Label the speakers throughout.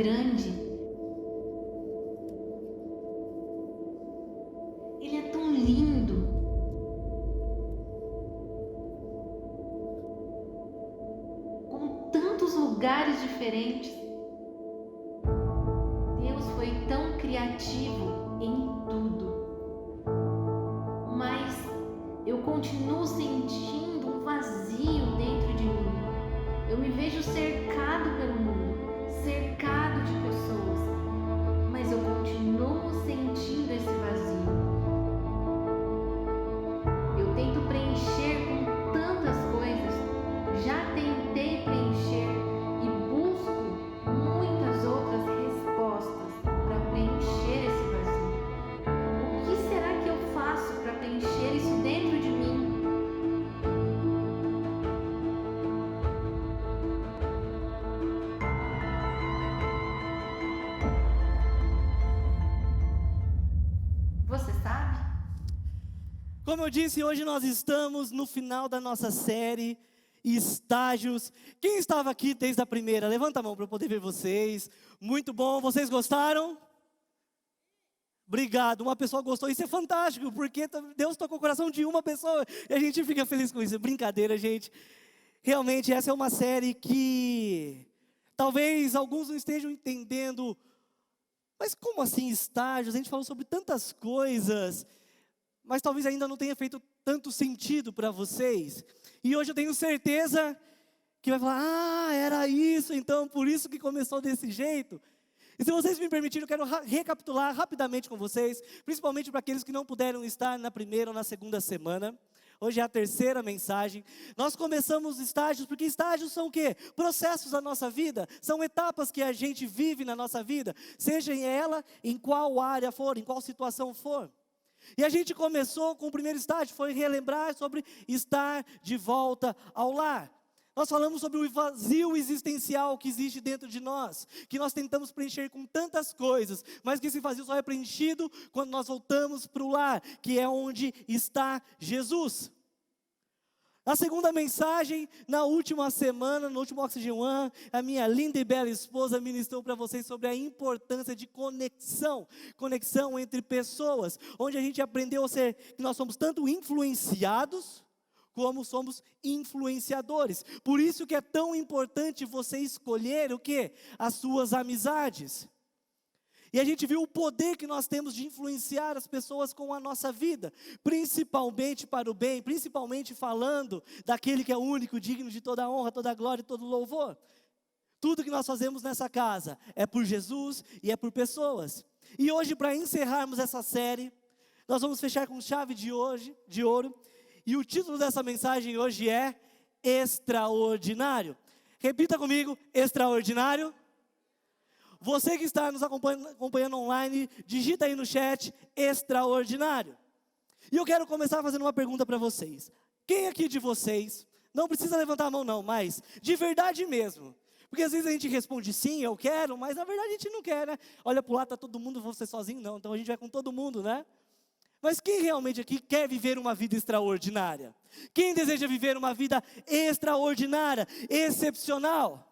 Speaker 1: grande. Ele é tão lindo. Com tantos lugares diferentes. Deus foi tão criativo em tudo. Mas eu continuo sentindo um vazio dentro de mim. Eu me vejo cercado pelo mundo, cercado de pessoas, mas eu continuo sentindo esse vazio. Eu tento preencher com tantas coisas, já tentei preencher e busco muitas outras respostas para preencher esse vazio. O que será que eu faço para preencher isso dentro de mim? Você sabe?
Speaker 2: Como eu disse, hoje nós estamos no final da nossa série Estágios. Quem estava aqui desde a primeira? Levanta a mão para eu poder ver vocês. Muito bom, vocês gostaram? Obrigado, uma pessoa gostou, isso é fantástico, porque Deus tocou o coração de uma pessoa e a gente fica feliz com isso. Brincadeira, gente. Realmente essa é uma série que talvez alguns não estejam entendendo. Mas como assim estágios? A gente falou sobre tantas coisas, mas talvez ainda não tenha feito tanto sentido para vocês. E hoje eu tenho certeza que vai falar, era isso, então por isso que começou desse jeito. E se vocês me permitirem, eu quero recapitular rapidamente com vocês, principalmente para aqueles que não puderam estar na primeira ou na segunda semana. Hoje é a terceira mensagem. Nós começamos estágios, porque estágios são o quê? Processos da nossa vida. São etapas que a gente vive na nossa vida. Seja ela em qual área for, em qual situação for. E a gente começou com o primeiro estágio, foi relembrar sobre estar de volta ao lar. Nós falamos sobre o vazio existencial que existe dentro de nós, que nós tentamos preencher com tantas coisas, mas que esse vazio só é preenchido quando nós voltamos para o lar, que é onde está Jesus. Na segunda mensagem, na última semana, no último Oxygen One, a minha linda e bela esposa ministrou para vocês sobre a importância de conexão entre pessoas, onde a gente aprendeu a ser, que nós somos tanto influenciados, como somos influenciadores. Por isso que é tão importante você escolher o quê? As suas amizades. E a gente viu o poder que nós temos de influenciar as pessoas com a nossa vida, principalmente para o bem, principalmente falando daquele que é único, digno de toda a honra, toda a glória e todo o louvor. Tudo que nós fazemos nessa casa é por Jesus e é por pessoas. E hoje, para encerrarmos essa série, nós vamos fechar com chave de ouro. E o título dessa mensagem hoje é Extraordinário. Repita comigo, extraordinário. Você que está nos acompanhando online, digita aí no chat, extraordinário. E eu quero começar fazendo uma pergunta para vocês. Quem aqui de vocês, não precisa levantar a mão não, mas de verdade mesmo. Porque às vezes a gente responde sim, eu quero, mas na verdade a gente não quer, né? Olha para o lado, está todo mundo, você sozinho não, então a gente vai com todo mundo, né? Mas quem realmente aqui quer viver uma vida extraordinária? Quem deseja viver uma vida extraordinária, excepcional?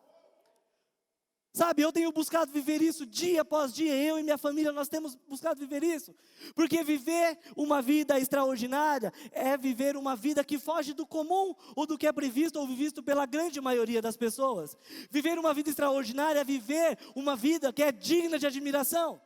Speaker 2: Sabe, eu tenho buscado viver isso dia após dia, eu e minha família, nós temos buscado viver isso. Porque viver uma vida extraordinária é viver uma vida que foge do comum, ou do que é previsto ou visto pela grande maioria das pessoas. Viver uma vida extraordinária é viver uma vida que é digna de admiração.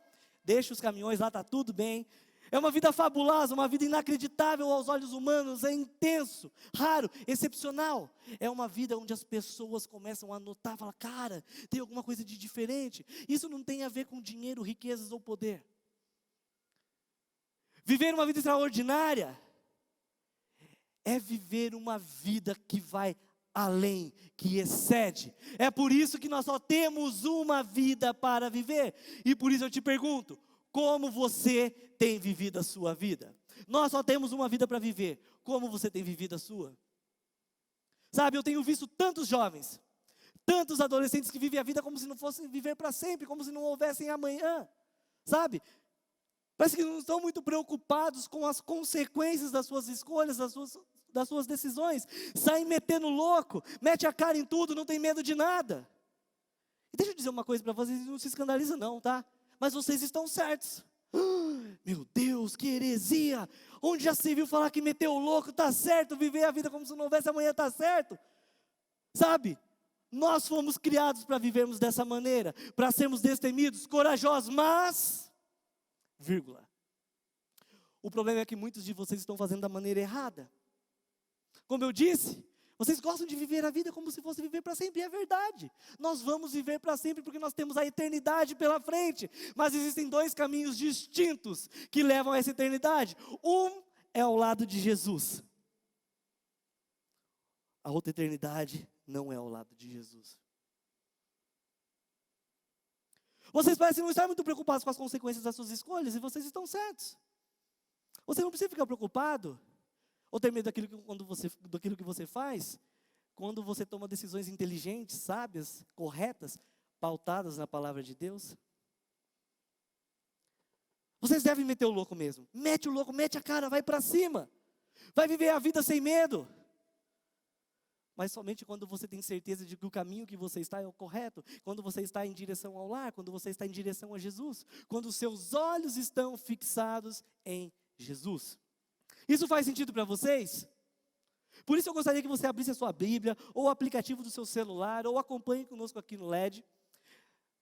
Speaker 2: Deixa os caminhões lá, está tudo bem. É uma vida fabulosa, uma vida inacreditável aos olhos humanos, é intenso, raro, excepcional. É uma vida onde as pessoas começam a notar, falar, cara, tem alguma coisa de diferente. Isso não tem a ver com dinheiro, riquezas ou poder. Viver uma vida extraordinária é viver uma vida que vai além, que excede. É por isso que nós só temos uma vida para viver. E por isso eu te pergunto, como você tem vivido a sua vida? Nós só temos uma vida para viver. Como você tem vivido a sua? Sabe, eu tenho visto tantos jovens, tantos adolescentes que vivem a vida como se não fossem viver para sempre, como se não houvessem amanhã. Sabe? Parece que não estão muito preocupados com as consequências das suas escolhas, das suas decisões. Saem metendo louco, mete a cara em tudo, não tem medo de nada. E deixa eu dizer uma coisa para vocês, não se escandalizam não, tá? Mas vocês estão certos. Meu Deus, que heresia! Onde já se viu falar que meter o louco está certo, viver a vida como se não houvesse amanhã está certo? Sabe? Nós fomos criados para vivermos dessa maneira, para sermos destemidos, corajosos, mas, vírgula. O problema é que muitos de vocês estão fazendo da maneira errada. Como eu disse, vocês gostam de viver a vida como se fosse viver para sempre, e é verdade. Nós vamos viver para sempre porque nós temos a eternidade pela frente. Mas existem dois caminhos distintos que levam a essa eternidade. Um é ao lado de Jesus. A outra eternidade não é ao lado de Jesus. Vocês parecem não estar muito preocupados com as consequências das suas escolhas, e vocês estão certos. Você não precisa ficar preocupado ou ter medo daquilo que você faz, quando você toma decisões inteligentes, sábias, corretas, pautadas na palavra de Deus. Vocês devem meter o louco mesmo. Mete o louco, mete a cara, vai para cima. Vai viver a vida sem medo. Mas somente quando você tem certeza de que o caminho que você está é o correto, quando você está em direção ao lar, quando você está em direção a Jesus, quando os seus olhos estão fixados em Jesus. Isso faz sentido para vocês? Por isso eu gostaria que você abrisse a sua Bíblia, ou o aplicativo do seu celular, ou acompanhe conosco aqui no LED,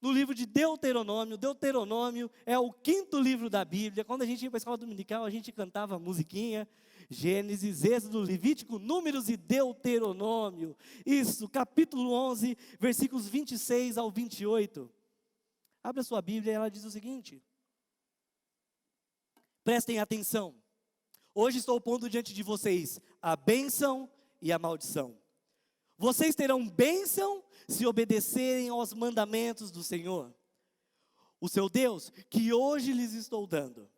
Speaker 2: no livro de Deuteronômio. Deuteronômio é o 5º livro da Bíblia. Quando a gente ia para a escola dominical, a gente cantava a musiquinha, Gênesis, Êxodo, Levítico, Números e Deuteronômio. Isso, capítulo 11, versículos 26 ao 28. Abre a sua Bíblia e ela diz o seguinte. Prestem atenção. Hoje estou pondo diante de vocês a bênção e a maldição. Vocês terão bênção se obedecerem aos mandamentos do Senhor, o seu Deus, que hoje lhes estou dando.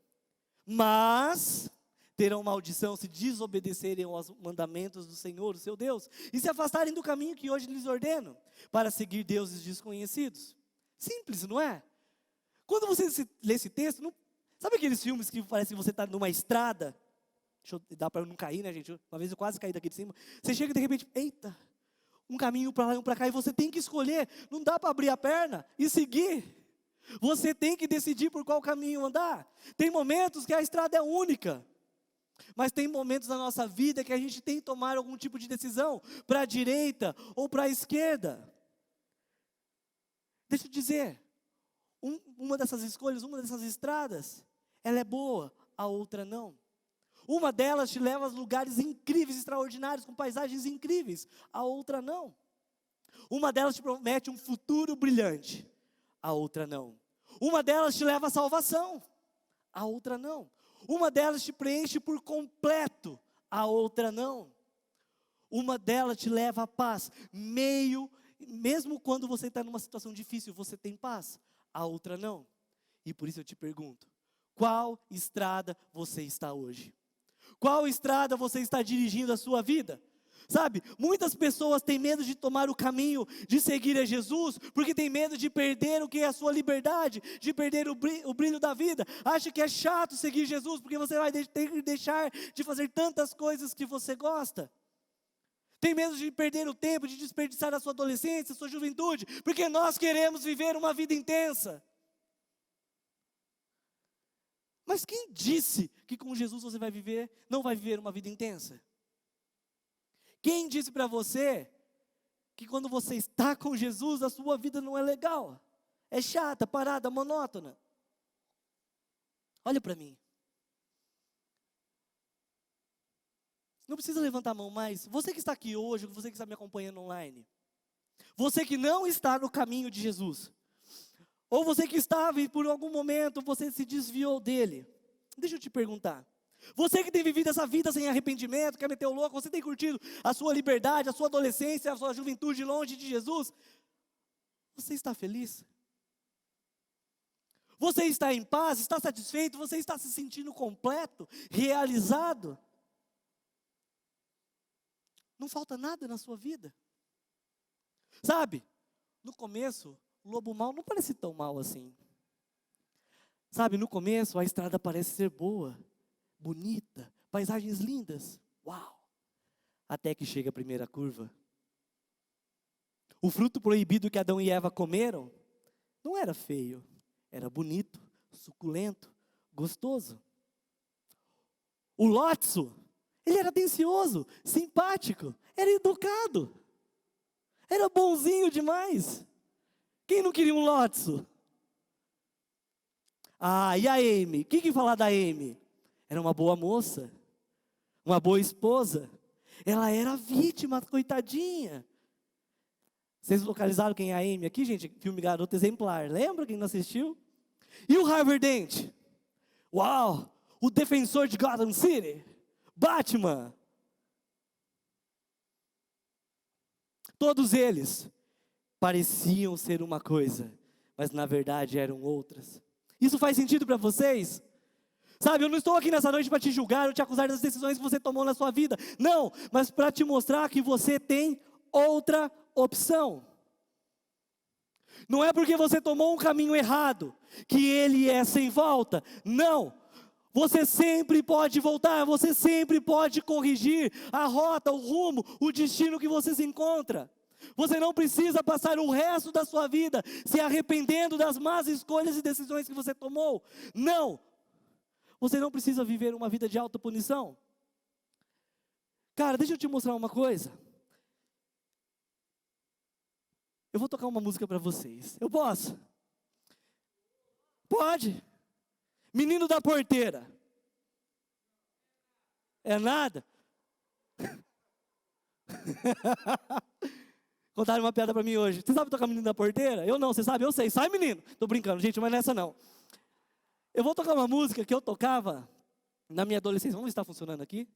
Speaker 2: Mas terão maldição se desobedecerem aos mandamentos do Senhor, o seu Deus, e se afastarem do caminho que hoje lhes ordeno, para seguir deuses desconhecidos. Simples, não é? Quando você lê esse texto, sabe aqueles filmes que parece que você está numa estrada? Dá para eu não cair, né, gente? Uma vez eu quase caí daqui de cima. Você chega e de repente, eita, um caminho para lá e um para cá, e você tem que escolher. Não dá para abrir a perna e seguir. Você tem que decidir por qual caminho andar. Tem momentos que a estrada é única, mas tem momentos na nossa vida que a gente tem que tomar algum tipo de decisão, para a direita ou para a esquerda. Deixa eu dizer, uma dessas escolhas, uma dessas estradas, ela é boa, a outra não. Uma delas te leva a lugares incríveis, extraordinários, com paisagens incríveis. A outra não. Uma delas te promete um futuro brilhante. A outra não. Uma delas te leva à salvação. A outra não. Uma delas te preenche por completo. A outra não. Uma delas te leva à paz. Mesmo quando você está numa situação difícil, você tem paz. A outra não. E por isso eu te pergunto, qual estrada você está hoje? Qual estrada você está dirigindo a sua vida? Sabe, muitas pessoas têm medo de tomar o caminho de seguir a Jesus, porque tem medo de perder o que é a sua liberdade, de perder o brilho da vida. Acha que é chato seguir Jesus, porque você vai ter que deixar de fazer tantas coisas que você gosta. Tem medo de perder o tempo, de desperdiçar a sua adolescência, a sua juventude, porque nós queremos viver uma vida intensa. Mas quem disse que com Jesus você não vai viver uma vida intensa? Quem disse para você que quando você está com Jesus, a sua vida não é legal? É chata, parada, monótona? Olha para mim. Não precisa levantar a mão mais. Você que está aqui hoje, você que está me acompanhando online. Você que não está no caminho de Jesus. Ou você que estava e por algum momento você se desviou dele. Deixa eu te perguntar. Você que tem vivido essa vida sem arrependimento, quer meter o louco, você tem curtido a sua liberdade, a sua adolescência, a sua juventude longe de Jesus. Você está feliz? Você está em paz? Está satisfeito? Você está se sentindo completo? Realizado? Não falta nada na sua vida. Sabe, no começo, o lobo mau não parece tão mal assim. Sabe, no começo a estrada parece ser boa, bonita, paisagens lindas. Uau! Até que chega a primeira curva. O fruto proibido que Adão e Eva comeram não era feio, era bonito, suculento, gostoso. O Lotso, ele era atencioso, simpático, era educado, era bonzinho demais. Quem não queria um Lotso? Ah, e a Amy? O que falar da Amy? Era uma boa moça, uma boa esposa. Ela era vítima, coitadinha. Vocês localizaram quem é a Amy aqui, gente? Filme Garota Exemplar. Lembra quem não assistiu? E o Harvey Dent? Uau! O defensor de Gotham City? Batman. Todos eles pareciam ser uma coisa, mas na verdade eram outras. Isso faz sentido para vocês? Sabe, eu não estou aqui nessa noite para te julgar ou te acusar das decisões que você tomou na sua vida. Não, mas para te mostrar que você tem outra opção. Não é porque você tomou um caminho errado que ele é sem volta. Não. Você sempre pode voltar, você sempre pode corrigir a rota, o rumo, o destino que você se encontra. Você não precisa passar o resto da sua vida se arrependendo das más escolhas e decisões que você tomou. Não. Você não precisa viver uma vida de autopunição. Cara, deixa eu te mostrar uma coisa. Eu vou tocar uma música para vocês. Eu posso? Pode. Menino da Porteira. É nada? Contaram uma piada para mim hoje. Você sabe tocar Menino da Porteira? Eu não, você sabe? Eu sei. Sai, menino. Tô brincando, gente, mas nessa não. Eu vou tocar uma música que eu tocava na minha adolescência. Vamos ver se está funcionando aqui.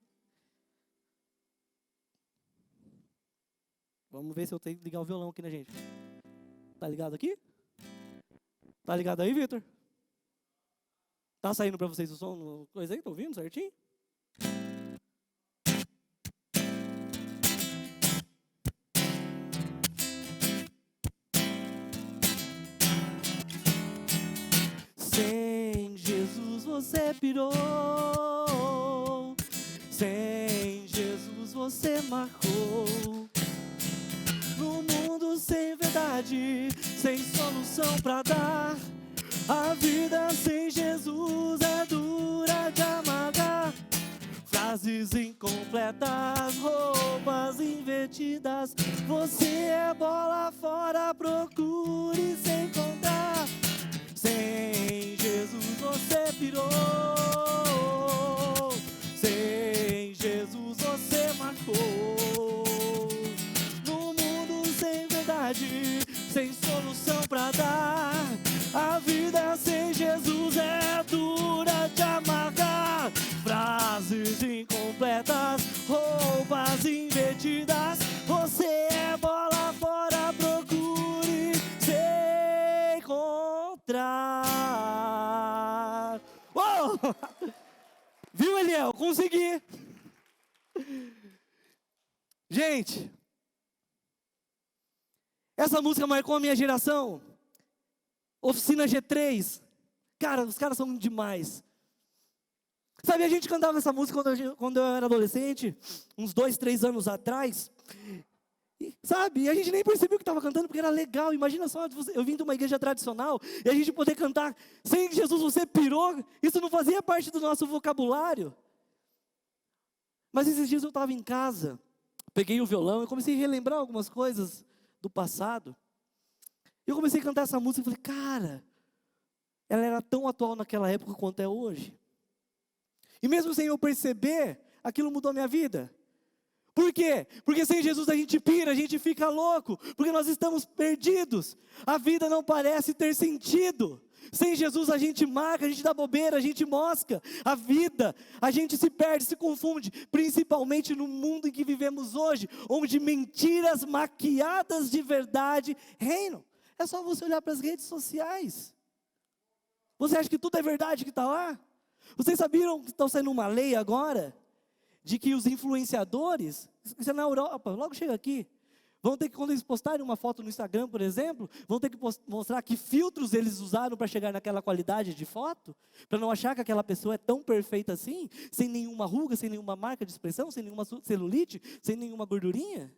Speaker 2: Vamos ver se eu tenho que ligar o violão aqui, né, gente? Tá ligado aqui? Tá ligado aí, Vitor? Tá saindo para vocês o som? Coisa aí? Estão ouvindo certinho? Sem Jesus você pirou. Sem Jesus você marcou. No mundo sem verdade, sem solução pra dar. A vida sem Jesus é dura de amargar. Frases incompletas, roupas invertidas. Você é bola fora, procure sem encontrar. Sem Jesus você pirou. Sem Jesus você marcou. No mundo sem verdade, sem solução pra dar. A vida sem Jesus é dura de amargar. Frases incompletas, roupas invertidas. Você é bola fora, procure se encontrar. Oh! Viu, Eliel? Consegui. Gente, essa música marcou a minha geração. Oficina G3. Cara, os caras são demais. Sabe, a gente cantava essa música quando eu era adolescente, uns 2, 3 anos atrás. Sabe, e a gente nem percebeu o que estava cantando, porque era legal. Imagina só, eu vim de uma igreja tradicional, e a gente poder cantar, sem Jesus você pirou. Isso não fazia parte do nosso vocabulário. Mas esses dias eu estava em casa, peguei o violão e comecei a relembrar algumas coisas do passado. Eu comecei a cantar essa música e falei, cara, ela era tão atual naquela época quanto é hoje. E mesmo sem eu perceber, aquilo mudou a minha vida. Por quê? Porque sem Jesus a gente pira, a gente fica louco, porque nós estamos perdidos. A vida não parece ter sentido. Sem Jesus a gente marca, a gente dá bobeira, a gente mosca. A vida, a gente se perde, se confunde, principalmente no mundo em que vivemos hoje, onde mentiras maquiadas de verdade reinam. É só você olhar para as redes sociais. Você acha que tudo é verdade que está lá? Vocês sabiam que está saindo uma lei agora? De que os influenciadores, isso é na Europa, logo chega aqui, vão ter que, quando eles postarem uma foto no Instagram, por exemplo, vão ter que mostrar que filtros eles usaram para chegar naquela qualidade de foto, para não achar que aquela pessoa é tão perfeita assim, sem nenhuma ruga, sem nenhuma marca de expressão, sem nenhuma celulite, sem nenhuma gordurinha.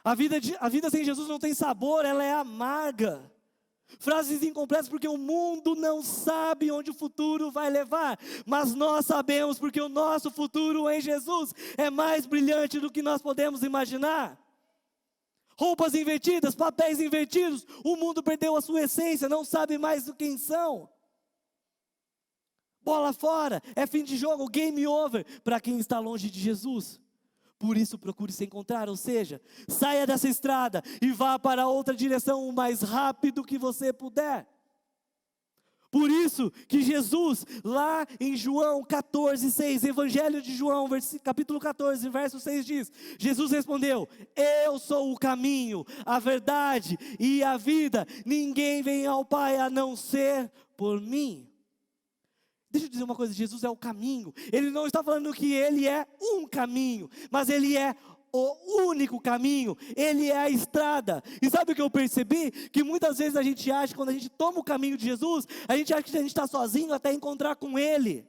Speaker 2: A vida sem Jesus não tem sabor, ela é amarga. Frases incompletas porque o mundo não sabe onde o futuro vai levar, mas nós sabemos porque o nosso futuro em Jesus é mais brilhante do que nós podemos imaginar. Roupas invertidas, papéis invertidos, o mundo perdeu a sua essência, não sabe mais quem são. Bola fora, é fim de jogo, game over para quem está longe de Jesus. Por isso procure se encontrar, ou seja, saia dessa estrada e vá para outra direção o mais rápido que você puder. Por isso que Jesus, lá em João 14:6, Evangelho de João, capítulo 14, verso 6 diz, Jesus respondeu, eu sou o caminho, a verdade e a vida, ninguém vem ao Pai a não ser por mim. Deixa eu dizer uma coisa, Jesus é o caminho. Ele não está falando que Ele é um caminho, mas Ele é o único caminho. Ele é a estrada. E sabe o que eu percebi? Que muitas vezes a gente acha, quando a gente toma o caminho de Jesus, a gente acha que a gente está sozinho até encontrar com Ele.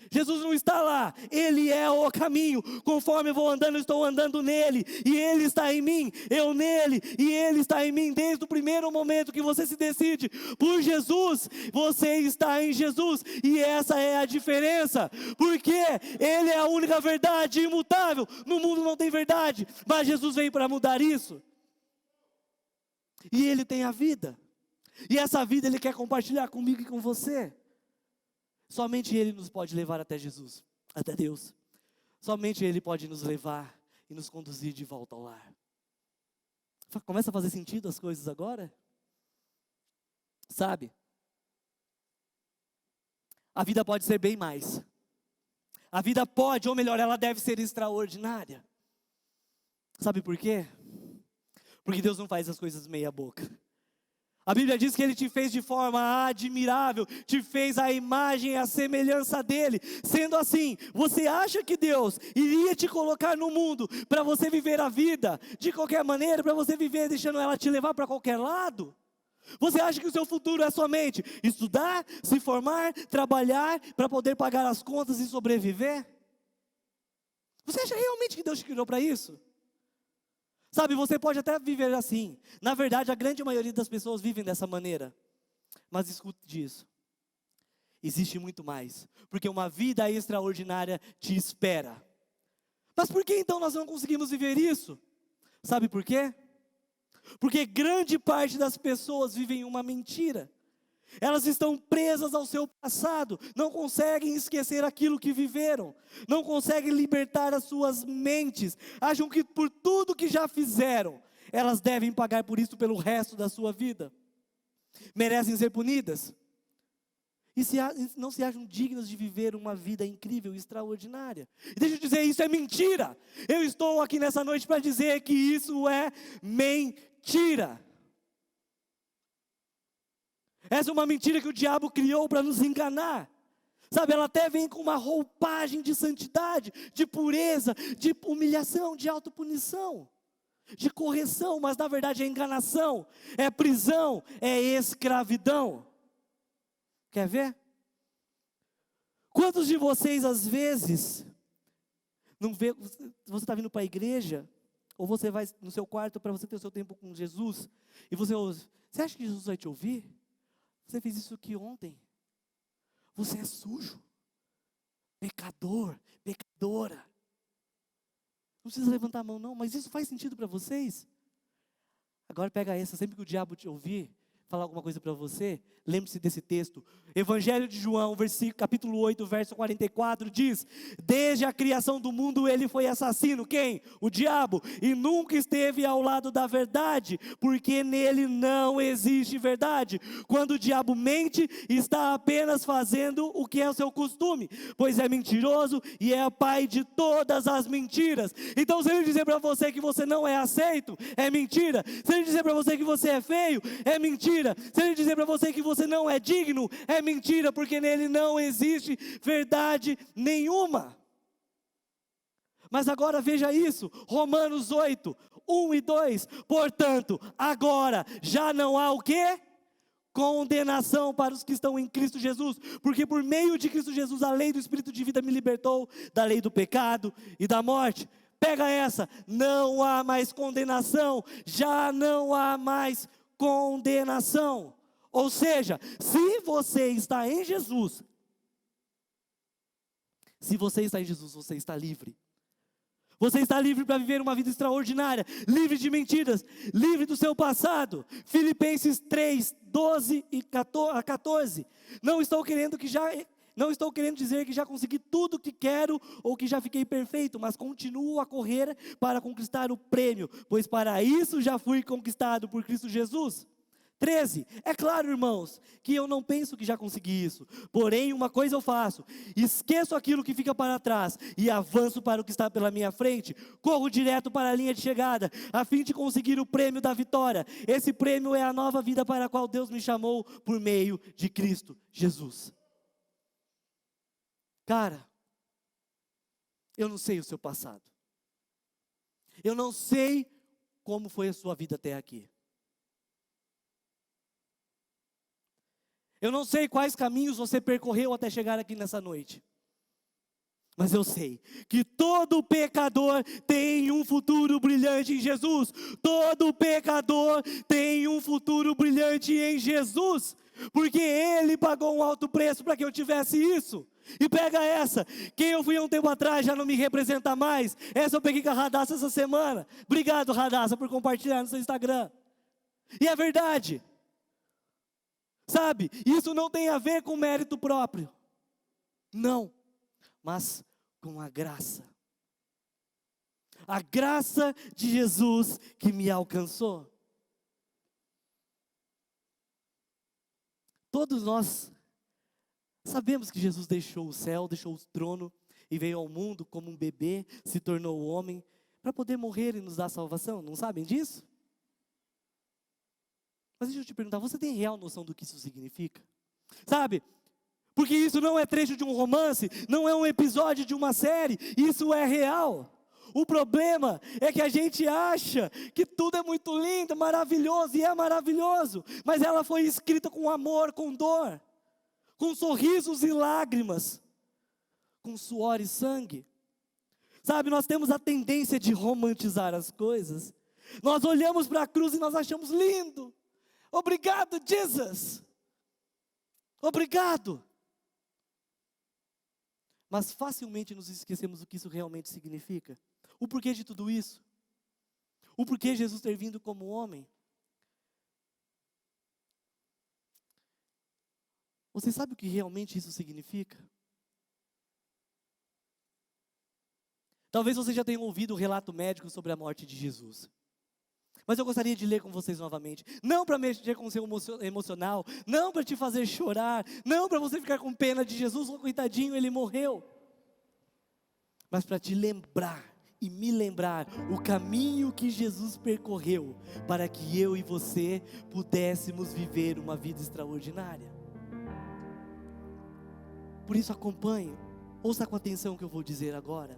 Speaker 2: Jesus não está lá, Ele é o caminho. Conforme eu vou andando, eu estou andando nele, e Ele está em mim, eu nele, e Ele está em mim. Desde o primeiro momento que você se decide por Jesus, você está em Jesus, e essa é a diferença, porque Ele é a única verdade imutável. No mundo não tem verdade, mas Jesus veio para mudar isso, e Ele tem a vida, e essa vida Ele quer compartilhar comigo e com você. Somente Ele nos pode levar até Jesus, até Deus. Somente Ele pode nos levar e nos conduzir de volta ao lar. Começa a fazer sentido as coisas agora? Sabe? A vida pode ser bem mais. A vida pode, ou melhor, ela deve ser extraordinária. Sabe por quê? Porque Deus não faz as coisas meia boca. A Bíblia diz que Ele te fez de forma admirável, te fez a imagem e a semelhança dEle. Sendo assim, você acha que Deus iria te colocar no mundo para você viver a vida de qualquer maneira, para você viver deixando ela te levar para qualquer lado? Você acha que o seu futuro é somente estudar, se formar, trabalhar para poder pagar as contas e sobreviver? Você acha realmente que Deus te criou para isso? Sabe, você pode até viver assim. Na verdade, a grande maioria das pessoas vivem dessa maneira. Mas escute disso. Existe muito mais. Porque uma vida extraordinária te espera. Mas por que então nós não conseguimos viver isso? Sabe por quê? Porque grande parte das pessoas vivem uma mentira. Elas estão presas ao seu passado, não conseguem esquecer aquilo que viveram, não conseguem libertar as suas mentes, acham que por tudo que já fizeram, elas devem pagar por isso pelo resto da sua vida, merecem ser punidas, e não se acham dignas de viver uma vida incrível e extraordinária. E deixa eu dizer, isso é mentira. Eu estou aqui nessa noite para dizer que isso é mentira. Essa é uma mentira que o diabo criou para nos enganar. Sabe, ela até vem com uma roupagem de santidade, de pureza, de humilhação, de autopunição, de correção, mas na verdade é enganação, é prisão, é escravidão. Quer ver? Quantos de vocês às vezes, não vê, você está vindo para a igreja, ou você vai no seu quarto para você ter o seu tempo com Jesus, e você ouve, você acha que Jesus vai te ouvir? Você fez isso aqui ontem. Você é sujo, pecador, pecadora. Não precisa levantar a mão não, mas isso faz sentido para vocês? Agora pega essa, sempre que o diabo te ouvir, falar alguma coisa para você, lembre-se desse texto. Evangelho de João, capítulo 8, verso 44, diz, desde a criação do mundo ele foi assassino, quem? O diabo, e nunca esteve ao lado da verdade, porque nele não existe verdade. Quando o diabo mente, está apenas fazendo o que é o seu costume, pois é mentiroso e é pai de todas as mentiras. Então se ele dizer para você que você não é aceito, é mentira. Se ele dizer para você que você é feio, é mentira. Se ele dizer para você que você não é digno, é mentira, porque nele não existe verdade nenhuma. Mas agora veja isso, Romanos 8, 1 e 2, portanto, agora já não há o quê? Condenação para os que estão em Cristo Jesus, porque por meio de Cristo Jesus a lei do Espírito de vida me libertou da lei do pecado e da morte. Pega essa, não há mais condenação, já não há mais condenação. Ou seja, se você está em Jesus, você está livre. Você está livre para viver uma vida extraordinária, livre de mentiras, livre do seu passado. Filipenses 3, 12 e 14. Não estou querendo dizer que já consegui tudo o que quero ou que já fiquei perfeito, mas continuo a correr para conquistar o prêmio, pois para isso já fui conquistado por Cristo Jesus. 13, é claro, irmãos, que eu não penso que já consegui isso, porém uma coisa eu faço, esqueço aquilo que fica para trás e avanço para o que está pela minha frente, corro direto para a linha de chegada, a fim de conseguir o prêmio da vitória. Esse prêmio é a nova vida para a qual Deus me chamou por meio de Cristo Jesus. Cara, eu não sei o seu passado, eu não sei como foi a sua vida até aqui. Eu não sei quais caminhos você percorreu até chegar aqui nessa noite. Mas eu sei que todo pecador tem um futuro brilhante em Jesus. Todo pecador tem um futuro brilhante em Jesus. Porque Ele pagou um alto preço para que eu tivesse isso. E pega essa, quem eu fui há um tempo atrás já não me representa mais. Essa eu peguei com a Radassa essa semana. Obrigado, Radassa, por compartilhar no seu Instagram. E é verdade. Sabe, isso não tem a ver com mérito próprio. Não, mas com a graça. A graça de Jesus que me alcançou. Todos nós sabemos que Jesus deixou o céu, deixou o trono e veio ao mundo como um bebê, se tornou homem para poder morrer e nos dar salvação. Não sabem disso? Mas deixa eu te perguntar, você tem real noção do que isso significa? Sabe, porque isso não é trecho de um romance, não é um episódio de uma série, isso é real. O problema é que a gente acha que tudo é muito lindo, maravilhoso, e é maravilhoso, mas ela foi escrita com amor, com dor, com sorrisos e lágrimas, com suor e sangue. Sabe, nós temos a tendência de romantizar as coisas. Nós olhamos para a cruz e nós achamos lindo. Obrigado, Jesus. Obrigado. Mas facilmente nos esquecemos do que isso realmente significa. O porquê de tudo isso. O porquê Jesus ter vindo como homem. Você sabe o que realmente isso significa? Talvez você já tenha ouvido o relato médico sobre a morte de Jesus. Mas eu gostaria de ler com vocês novamente. Não para mexer com o seu emocional. Não para te fazer chorar. Não para você ficar com pena de Jesus. Oh, coitadinho, ele morreu. Mas para te lembrar e me lembrar o caminho que Jesus percorreu para que eu e você pudéssemos viver uma vida extraordinária. Por isso acompanhe. Ouça com atenção o que eu vou dizer agora.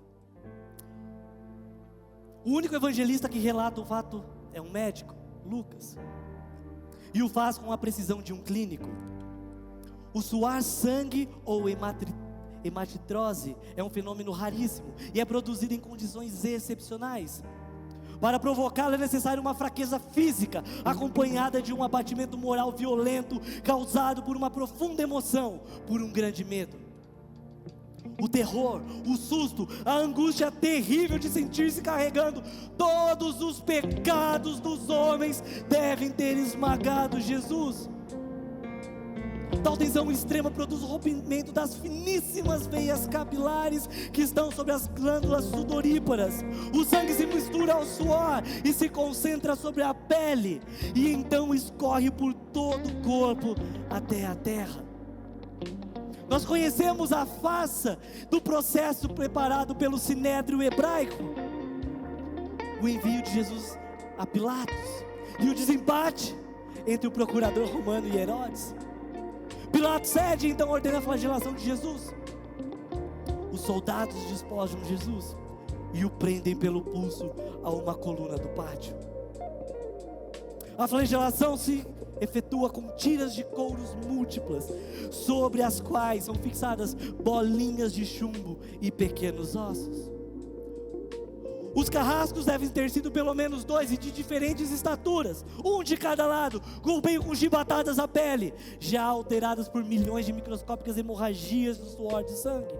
Speaker 2: O único evangelista que relata o fato é um médico, Lucas, e o faz com a precisão de um clínico. O suar sangue ou hematitrose é um fenômeno raríssimo e é produzido em condições excepcionais. Para provocá-lo é necessário uma fraqueza física, acompanhada de um abatimento moral violento, causado por uma profunda emoção, por um grande medo. O terror, o susto, a angústia terrível de sentir-se carregando todos os pecados dos homens devem ter esmagado Jesus. Tal tensão extrema produz o rompimento das finíssimas veias capilares que estão sobre as glândulas sudoríparas. O sangue se mistura ao suor e se concentra sobre a pele, e então escorre por todo o corpo até a terra. Nós conhecemos a farsa do processo preparado pelo sinédrio hebraico. O envio de Jesus a Pilatos e o desempate entre o procurador romano e Herodes. Pilatos cede, então ordena a flagelação de Jesus. Os soldados despojam Jesus e o prendem pelo pulso a uma coluna do pátio. A flagelação se efetua com tiras de couros múltiplas, sobre as quais são fixadas bolinhas de chumbo e pequenos ossos. Os carrascos devem ter sido pelo menos 2 e de diferentes estaturas, um de cada lado, golpeiam com chibatadas a pele, já alteradas por milhões de microscópicas hemorragias do suor de sangue.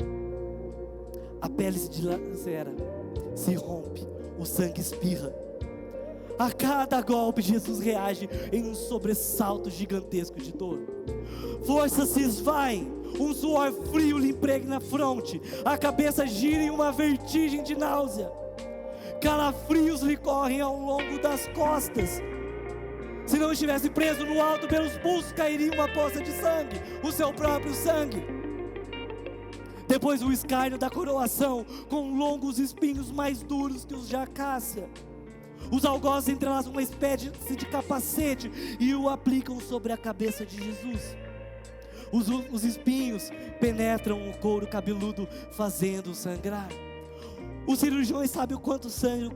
Speaker 2: A pele se dilacera, se rompe, o sangue espirra. A cada golpe, Jesus reage em um sobressalto gigantesco de dor. Forças se esvaem, um suor frio lhe impregna a fronte, a cabeça gira em uma vertigem de náusea. Calafrios lhe correm ao longo das costas. Se não estivesse preso no alto pelos pulsos, cairia uma poça de sangue, o seu próprio sangue. Depois o escárnio da coroação, com longos espinhos mais duros que os de acácia. Os algozes entrelaçam uma espécie de capacete e o aplicam sobre a cabeça de Jesus. Os espinhos penetram o couro cabeludo, fazendo-o sangrar. Os cirurgiões sabem o quanto sangra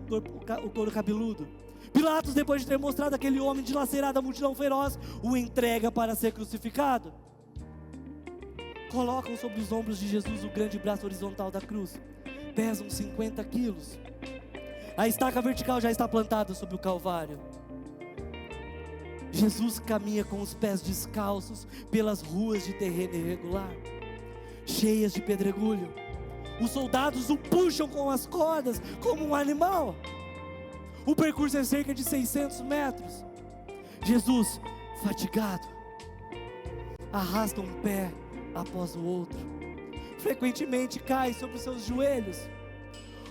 Speaker 2: o couro cabeludo. Pilatos, depois de ter mostrado aquele homem dilacerado à multidão feroz, o entrega para ser crucificado. Colocam sobre os ombros de Jesus o grande braço horizontal da cruz. Pesam 50 quilos. A estaca vertical já está plantada sobre o Calvário. Jesus caminha com os pés descalços pelas ruas de terreno irregular, cheias de pedregulho. Os soldados o puxam com as cordas como um animal. O percurso é cerca de 600 metros. Jesus, fatigado, arrasta um pé após o outro. Frequentemente cai sobre os seus joelhos.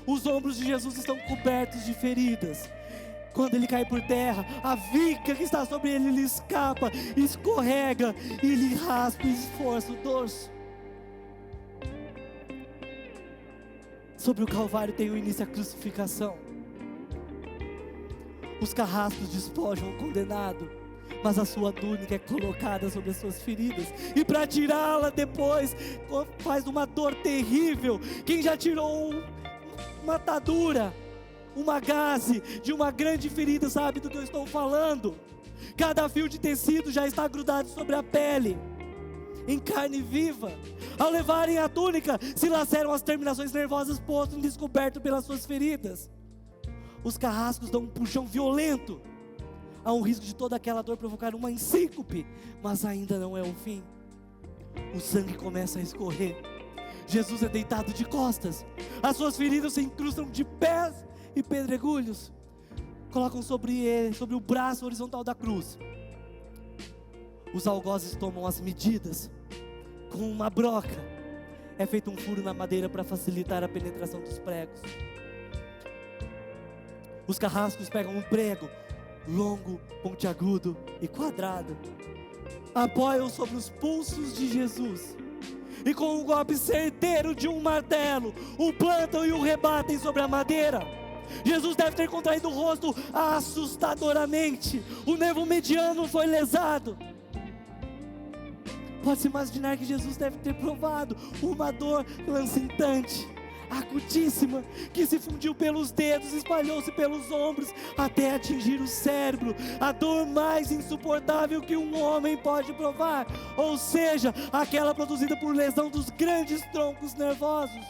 Speaker 2: Os ombros de Jesus estão cobertos de feridas. Quando ele cai por terra, a viga que está sobre ele lhe escapa, escorrega e lhe raspa e esforça o dorso. Sobre o Calvário tem o início a crucificação. Os carrascos despojam o condenado, mas a sua túnica é colocada sobre as suas feridas, e para tirá-la depois faz uma dor terrível. Quem já tirou uma atadura, uma gaze de uma grande ferida sabe do que eu estou falando. Cada fio de tecido já está grudado sobre a pele, em carne viva. Ao levarem a túnica, se laceram as terminações nervosas, posto descoberto pelas suas feridas. Os carrascos dão um puxão violento. Há um risco de toda aquela dor provocar uma síncope, mas ainda não é o fim. O sangue começa a escorrer. Jesus é deitado de costas. As suas feridas se incrustam de pés e pedregulhos. Colocam sobre ele, sobre o braço horizontal da cruz. Os algozes tomam as medidas. Com uma broca é feito um furo na madeira para facilitar a penetração dos pregos. Os carrascos pegam um prego longo, pontiagudo e quadrado, apoiam sobre os pulsos de Jesus e com um golpe certeiro de um martelo o plantam e o rebatem sobre a madeira. Jesus deve ter contraído o rosto assustadoramente. O nervo mediano foi lesado. Pode-se imaginar que Jesus deve ter provado uma dor lancinante, acutíssima, que se fundiu pelos dedos, espalhou-se pelos ombros, até atingir o cérebro. A dor mais insuportável que um homem pode provar, ou seja, aquela produzida por lesão dos grandes troncos nervosos.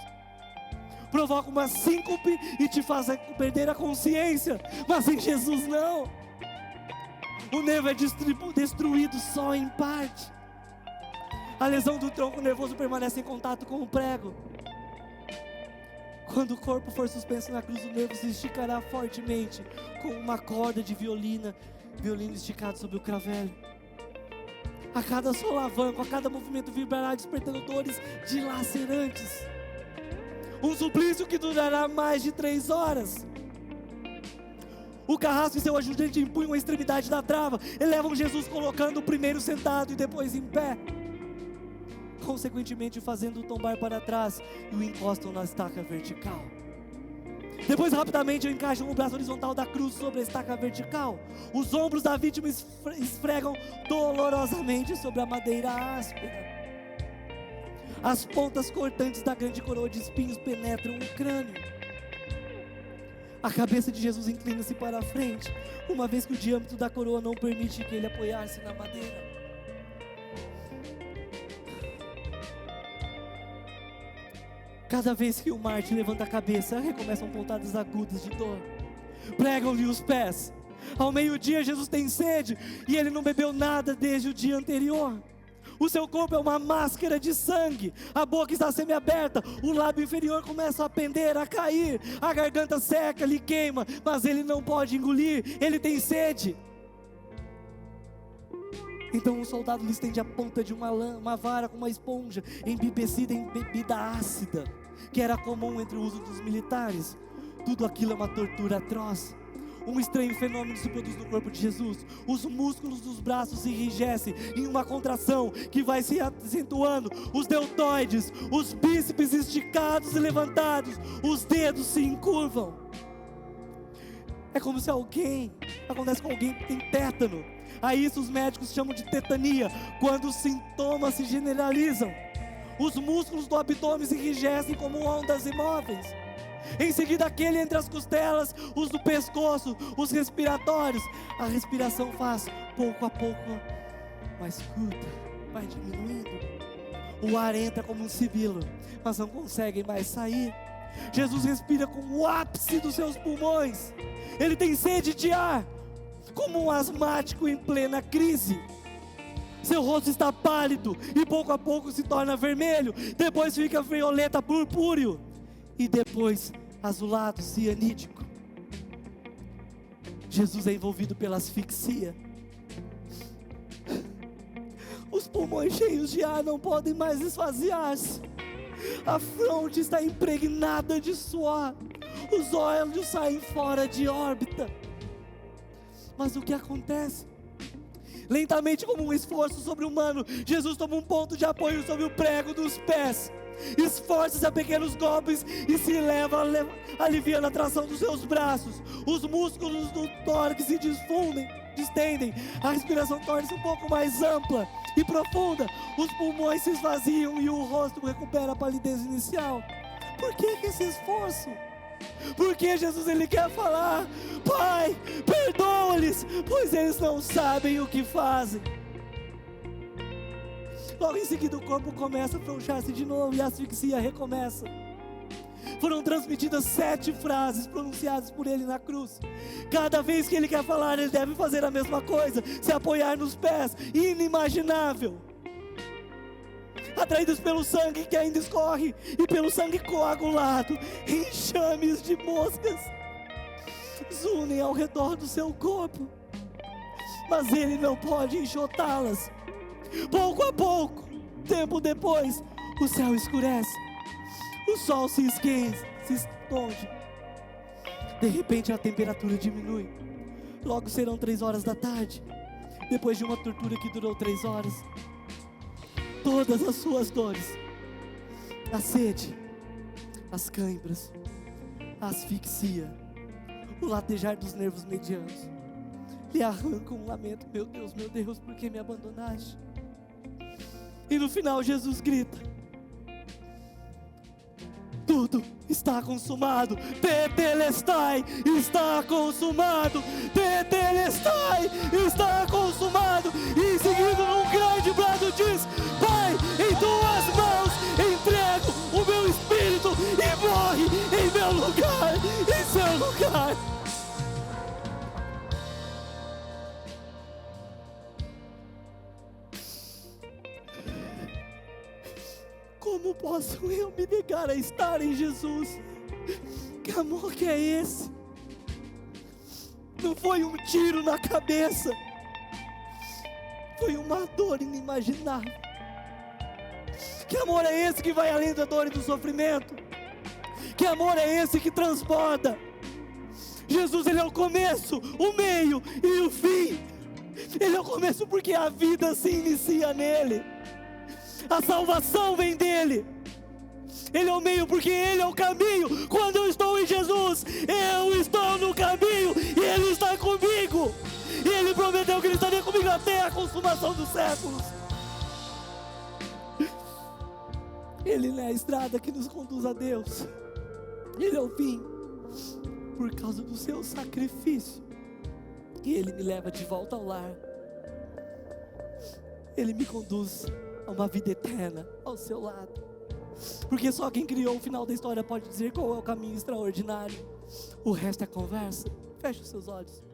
Speaker 2: Provoca uma síncope e te faz perder a consciência, mas em Jesus não. O nervo é destruído só em parte. A lesão do tronco nervoso permanece em contato com o prego. Quando o corpo for suspenso na cruz, o nervo se esticará fortemente, como uma corda de violino esticado sobre o cravelo. A cada solavanco, a cada movimento vibrará, despertando dores dilacerantes. Um suplício que durará mais de 3 horas. O carrasco e seu ajudante empunham a extremidade da trava, elevam Jesus colocando o primeiro sentado e depois em pé, consequentemente fazendo-o tombar para trás, e o encostam na estaca vertical. Depois rapidamente encaixam o braço horizontal da cruz sobre a estaca vertical. Os ombros da vítima esfregam dolorosamente sobre a madeira áspera. As pontas cortantes da grande coroa de espinhos penetram o crânio. A cabeça de Jesus inclina-se para a frente, uma vez que o diâmetro da coroa não permite que ele apoiar-se na madeira. Cada vez que o Marte levanta a cabeça, recomeçam pontadas agudas de dor. Pregam-lhe os pés. Ao meio-dia Jesus tem sede e ele não bebeu nada desde o dia anterior. O seu corpo é uma máscara de sangue, a boca está semiaberta, o lábio inferior começa a pender, a cair, a garganta seca, lhe queima, mas ele não pode engolir, ele tem sede. Então um soldado lhe estende a ponta de uma vara com uma esponja embebecida em bebida ácida, que era comum entre o uso dos militares. Tudo aquilo é uma tortura atroz. Um estranho fenômeno se produz no corpo de Jesus. Os músculos dos braços se enrijecem em uma contração que vai se acentuando. Os deltoides, os bíceps esticados e levantados, os dedos se encurvam. É como se acontece com alguém que tem tétano. A isso os médicos chamam de tetania, quando os sintomas se generalizam. Os músculos do abdômen se enrijecem como ondas imóveis. Em seguida aquele entre as costelas, os do pescoço, os respiratórios. A respiração faz pouco a pouco mais curta, vai diminuindo. O ar entra como um sibilo, mas não consegue mais sair. Jesus respira com o ápice dos seus pulmões. Ele tem sede de ar, como um asmático em plena crise. Seu rosto está pálido e pouco a pouco se torna vermelho. Depois fica violeta purpúreo e depois azulado cianídeo. Jesus é envolvido pela asfixia. Os pulmões cheios de ar não podem mais esvaziar-se. A fronte está impregnada de suor. Os olhos saem fora de órbita. Mas o que acontece? Lentamente, como um esforço sobre-humano, Jesus toma um ponto de apoio sobre o prego dos pés. Esforça-se a pequenos golpes e se eleva, aliviando a tração dos seus braços. Os músculos do tórax se distendem. A respiração torna-se um pouco mais ampla e profunda. Os pulmões se esvaziam e o rosto recupera a palidez inicial. Por que esse esforço? Porque Jesus ele quer falar: Pai, perdoa-lhes, pois eles não sabem o que fazem. Logo em seguida o corpo começa a afrouxar-se de novo e a asfixia recomeça. Foram transmitidas 7 frases pronunciadas por ele na cruz. Cada vez que ele quer falar, ele deve fazer a mesma coisa, se apoiar nos pés. Inimaginável. Atraídos pelo sangue que ainda escorre e pelo sangue coagulado, enxames de moscas zunem ao redor do seu corpo, mas ele não pode enxotá-las. Pouco a pouco, tempo depois, o céu escurece, o sol se esconde. De repente a temperatura diminui. Logo serão 3 horas da tarde. Depois de uma tortura que durou 3 horas, todas as suas dores, a sede, as cãibras, a asfixia, o latejar dos nervos medianos, lhe arrancam um lamento: meu Deus, por que me abandonaste? E no final Jesus grita: tudo está consumado. Tetelestai, está consumado. Tetelestai, está consumado. E em seguida um grande brado diz: Pai, em tuas mãos entrego o meu espírito, e morre em meu lugar, em seu lugar. Como posso eu me negar a estar em Jesus? Que amor que é esse? Não foi um tiro na cabeça, foi uma dor inimaginável. Que amor é esse que vai além da dor e do sofrimento? Que amor é esse que transborda? Jesus, ele é o começo, o meio e o fim. Ele é o começo porque a vida se inicia nele. A salvação vem dele. Ele é o meio porque ele é o caminho. Quando eu estou em Jesus, eu estou no caminho e ele está comigo. E ele prometeu que ele estaria comigo até a consumação dos séculos. Ele é a estrada que nos conduz a Deus. Ele é o fim por causa do seu sacrifício. E ele me leva de volta ao lar. Ele me conduz a uma vida eterna ao seu lado. Porque só quem criou o final da história pode dizer qual é o caminho extraordinário. O resto é conversa. Feche os seus olhos.